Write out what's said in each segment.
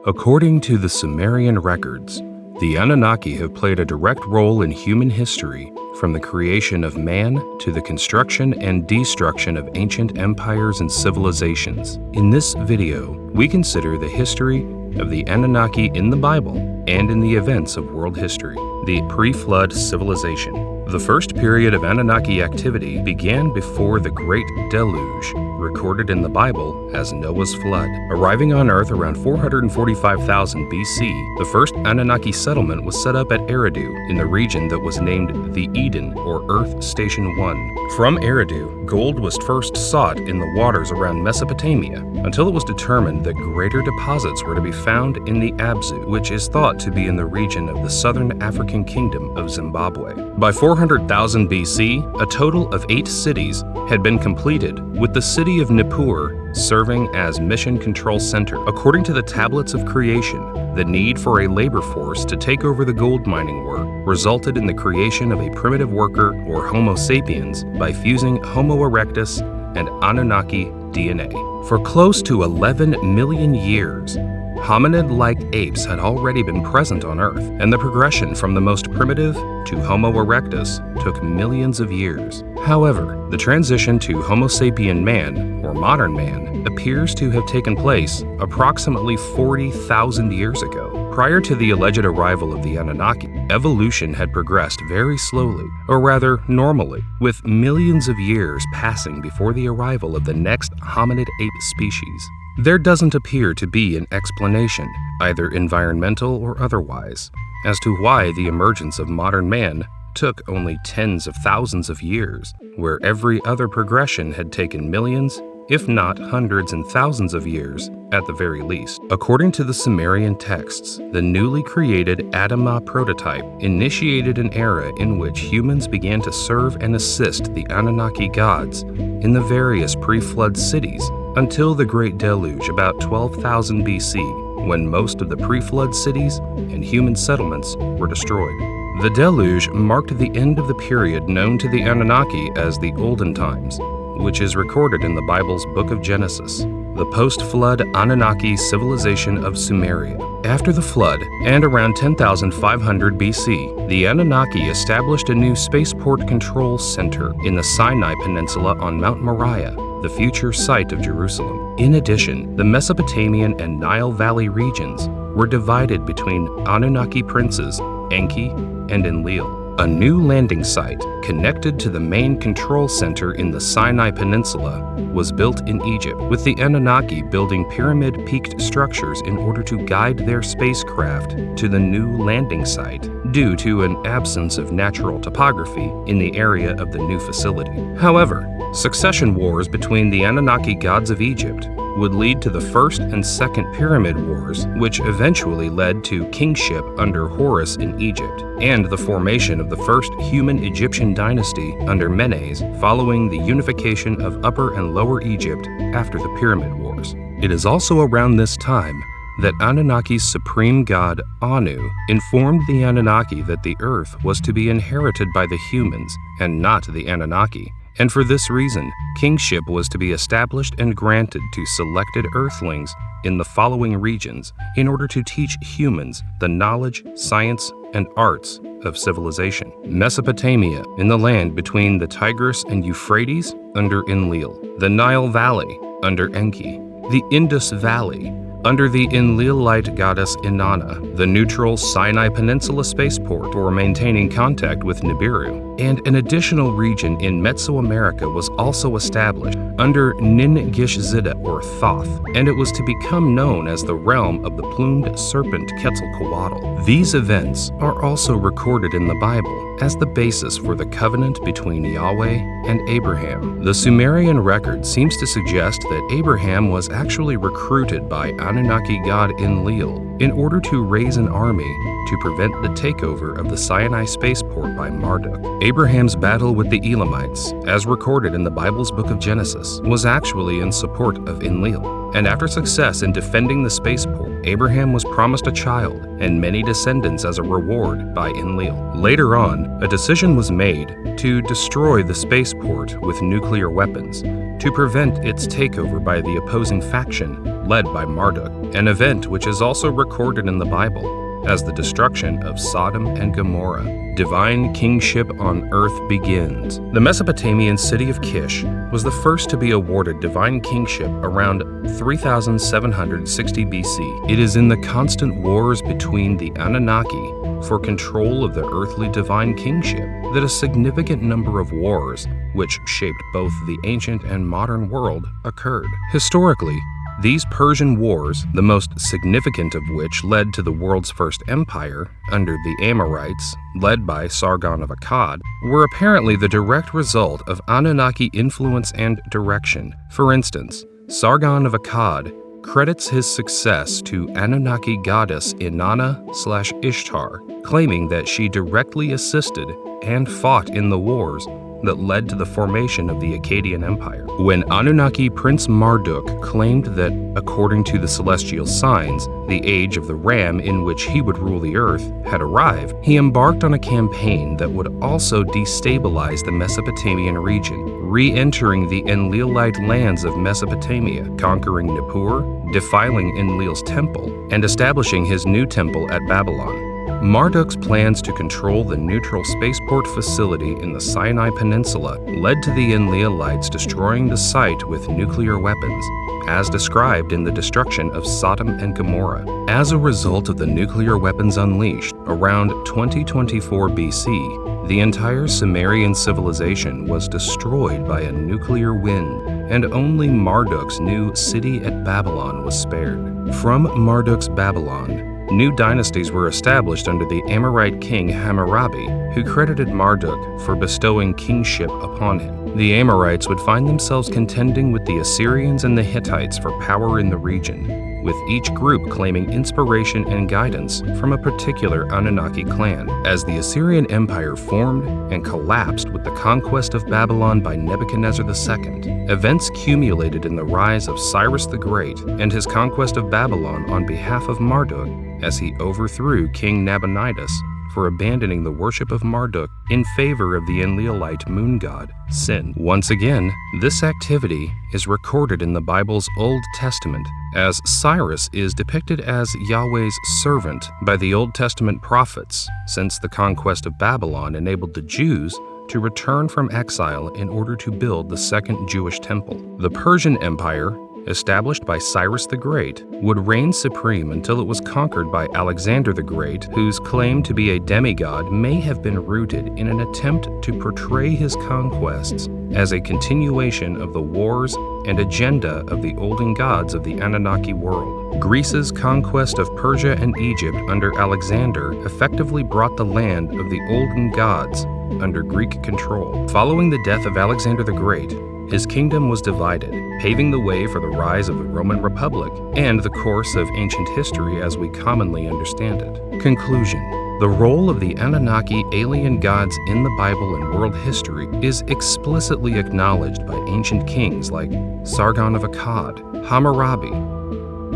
According to the Sumerian records, the Anunnaki have played a direct role in human history, from the creation of man to the construction and destruction of ancient empires and civilizations. In this video, we consider the history of the Anunnaki in the Bible and in the events of world history. The pre-flood civilization. The first period of Anunnaki activity began before the Great Deluge, recorded in the Bible as Noah's flood. Arriving on Earth around 445,000 BC, the first Anunnaki settlement was set up at Eridu in the region that was named the Edin, or Earth Station 1. From Eridu, gold was first sought in the waters around Mesopotamia, until it was determined that greater deposits were to be found in the Abzu, which is thought to be in the region of the southern African kingdom of Zimbabwe. By 400,000 BC, a total of 8 cities had been completed, with the city of Nibiru serving as mission control center. According to the tablets of creation, the need for a labor force to take over the gold mining work resulted in the creation of a primitive worker, or Homo sapiens, by fusing Homo erectus and Anunnaki DNA. For close to 11 million years, hominid-like apes had already been present on Earth, and the progression from the most primitive to Homo erectus took millions of years. However, the transition to Homo sapien man, or modern man, appears to have taken place approximately 40,000 years ago. Prior to the alleged arrival of the Anunnaki, evolution had progressed very slowly, or rather normally, with millions of years passing before the arrival of the next hominid ape species. There doesn't appear to be an explanation, either environmental or otherwise, as to why the emergence of modern man took only tens of thousands of years, where every other progression had taken millions, if not hundreds and thousands of years at the very least. According to the Sumerian texts, the newly created Adamah prototype initiated an era in which humans began to serve and assist the Anunnaki gods in the various pre-flood cities until the Great Deluge about 12,000 BC, when most of the pre-flood cities and human settlements were destroyed. The Deluge marked the end of the period known to the Anunnaki as the Olden Times, which is recorded in the Bible's Book of Genesis, the post-flood Anunnaki civilization of Sumeria. After the flood, and around 10,500 BC, the Anunnaki established a new spaceport control center in the Sinai Peninsula on Mount Moriah, the future site of Jerusalem. In addition, the Mesopotamian and Nile Valley regions were divided between Anunnaki princes, Enki and Enlil. A new landing site, connected to the main control center in the Sinai Peninsula, was built in Egypt, with the Anunnaki building pyramid-peaked structures in order to guide their spacecraft to the new landing site, due to an absence of natural topography in the area of the new facility. However, succession wars between the Anunnaki gods of Egypt would lead to the First and Second Pyramid Wars, which eventually led to kingship under Horus in Egypt, and the formation of the first human Egyptian dynasty under Menes following the unification of Upper and Lower Egypt after the Pyramid Wars. It is also around this time that Anunnaki's supreme god, Anu, informed the Anunnaki that the Earth was to be inherited by the humans and not the Anunnaki. And for this reason, kingship was to be established and granted to selected Earthlings in the following regions in order to teach humans the knowledge, science, and arts of civilization. Mesopotamia, in the land between the Tigris and Euphrates, under Enlil. The Nile Valley, under Enki. The Indus Valley, under the Enlilite goddess Inanna, the neutral Sinai Peninsula spaceport for maintaining contact with Nibiru, and an additional region in Mesoamerica was also established under Nin-Gish-Zida, or Thoth, and it was to become known as the realm of the plumed serpent Quetzalcoatl. These events are also recorded in the Bible as the basis for the covenant between Yahweh and Abraham. The Sumerian record seems to suggest that Abraham was actually recruited by Anunnaki god Enlil in order to raise an army to prevent the takeover of the Sinai spaceport by Marduk. Abraham's battle with the Elamites, as recorded in the Bible's Book of Genesis, was actually in support of Enlil. And after success in defending the spaceport, Abraham was promised a child and many descendants as a reward by Enlil. Later on, a decision was made to destroy the spaceport with nuclear weapons to prevent its takeover by the opposing faction led by Marduk, an event which is also recorded in the Bible as the destruction of Sodom and Gomorrah. Divine kingship on earth begins. The Mesopotamian city of Kish was the first to be awarded divine kingship around 3760 BC. It is in the constant wars between the Anunnaki for control of the earthly divine kingship that a significant number of wars, which shaped both the ancient and modern world, occurred. Historically, these Persian wars, the most significant of which led to the world's first empire under the Amorites, led by Sargon of Akkad, were apparently the direct result of Anunnaki influence and direction. For instance, Sargon of Akkad credits his success to Anunnaki goddess Inanna/Ishtar, claiming that she directly assisted and fought in the wars that led to the formation of the Akkadian Empire. When Anunnaki Prince Marduk claimed that, according to the celestial signs, the age of the ram in which he would rule the earth had arrived, he embarked on a campaign that would also destabilize the Mesopotamian region, re-entering the Enlilite lands of Mesopotamia, conquering Nippur, defiling Enlil's temple, and establishing his new temple at Babylon. Marduk's plans to control the neutral spaceport facility in the Sinai Peninsula led to the Enlilites destroying the site with nuclear weapons, as described in the destruction of Sodom and Gomorrah. As a result of the nuclear weapons unleashed around 2024 BC, the entire Sumerian civilization was destroyed by a nuclear wind, and only Marduk's new city at Babylon was spared. From Marduk's Babylon, new dynasties were established under the Amorite king Hammurabi, who credited Marduk for bestowing kingship upon him. The Amorites would find themselves contending with the Assyrians and the Hittites for power in the region, with each group claiming inspiration and guidance from a particular Anunnaki clan. As the Assyrian Empire formed and collapsed with the conquest of Babylon by Nebuchadnezzar II, events culminated in the rise of Cyrus the Great and his conquest of Babylon on behalf of Marduk, as he overthrew King Nabonidus for abandoning the worship of Marduk in favor of the Enlilite moon god, Sin. Once again, this activity is recorded in the Bible's Old Testament, as Cyrus is depicted as Yahweh's servant by the Old Testament prophets, since the conquest of Babylon enabled the Jews to return from exile in order to build the second Jewish temple. The Persian Empire, established by Cyrus the Great, would reign supreme until it was conquered by Alexander the Great, whose claim to be a demigod may have been rooted in an attempt to portray his conquests as a continuation of the wars and agenda of the olden gods of the Anunnaki world. Greece's conquest of Persia and Egypt under Alexander effectively brought the land of the olden gods under Greek control. Following the death of Alexander the Great, his kingdom was divided, paving the way for the rise of the Roman Republic and the course of ancient history as we commonly understand it. Conclusion: the role of the Anunnaki alien gods in the Bible and world history is explicitly acknowledged by ancient kings like Sargon of Akkad, Hammurabi,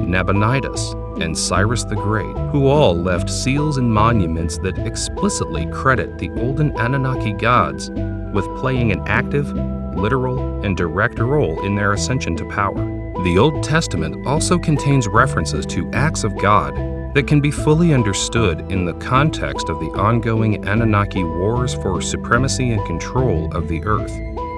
Nabonidus, and Cyrus the Great, who all left seals and monuments that explicitly credit the olden Anunnaki gods with playing an active, literal, and direct role in their ascension to power. The Old Testament also contains references to acts of God that can be fully understood in the context of the ongoing Anunnaki wars for supremacy and control of the earth,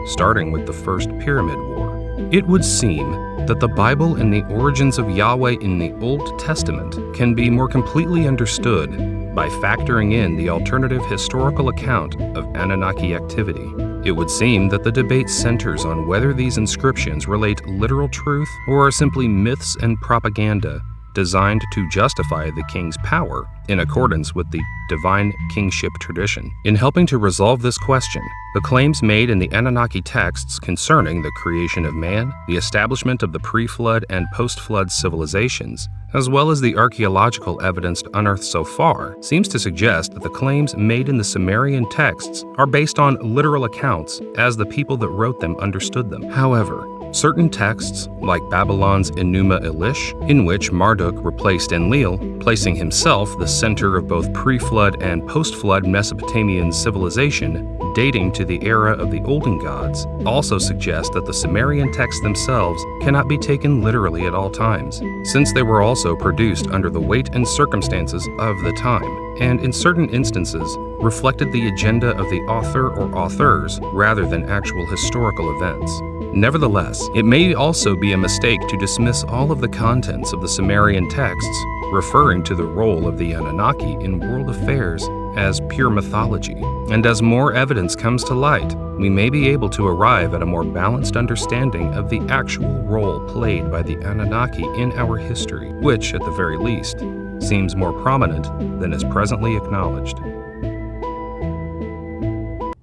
starting with the First Pyramid War. It would seem that the Bible and the origins of Yahweh in the Old Testament can be more completely understood by factoring in the alternative historical account of Anunnaki activity. It would seem that the debate centers on whether these inscriptions relate literal truth or are simply myths and propaganda designed to justify the king's power in accordance with the divine kingship tradition. In helping to resolve this question, the claims made in the Anunnaki texts concerning the creation of man, the establishment of the pre-flood and post-flood civilizations, as well as the archaeological evidence unearthed so far, seems to suggest that the claims made in the Sumerian texts are based on literal accounts as the people that wrote them understood them. However, certain texts, like Babylon's Enuma Elish, in which Marduk replaced Enlil, placing himself the center of both pre-flood and post-flood Mesopotamian civilization, dating to the era of the Olden Gods, also suggest that the Sumerian texts themselves cannot be taken literally at all times, since they were also produced under the weight and circumstances of the time, and in certain instances reflected the agenda of the author or authors rather than actual historical events. Nevertheless, it may also be a mistake to dismiss all of the contents of the Sumerian texts, referring to the role of the Anunnaki in world affairs as pure mythology. And as more evidence comes to light, we may be able to arrive at a more balanced understanding of the actual role played by the Anunnaki in our history, which, at the very least, seems more prominent than is presently acknowledged.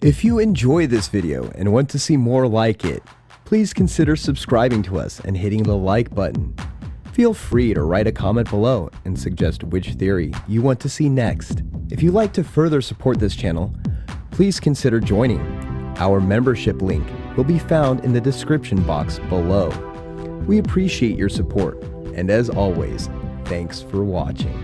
If you enjoy this video and want to see more like it, please consider subscribing to us and hitting the like button. Feel free to write a comment below and suggest which theory you want to see next. If you'd like to further support this channel, please consider joining. Our membership link will be found in the description box below. We appreciate your support, and as always, thanks for watching.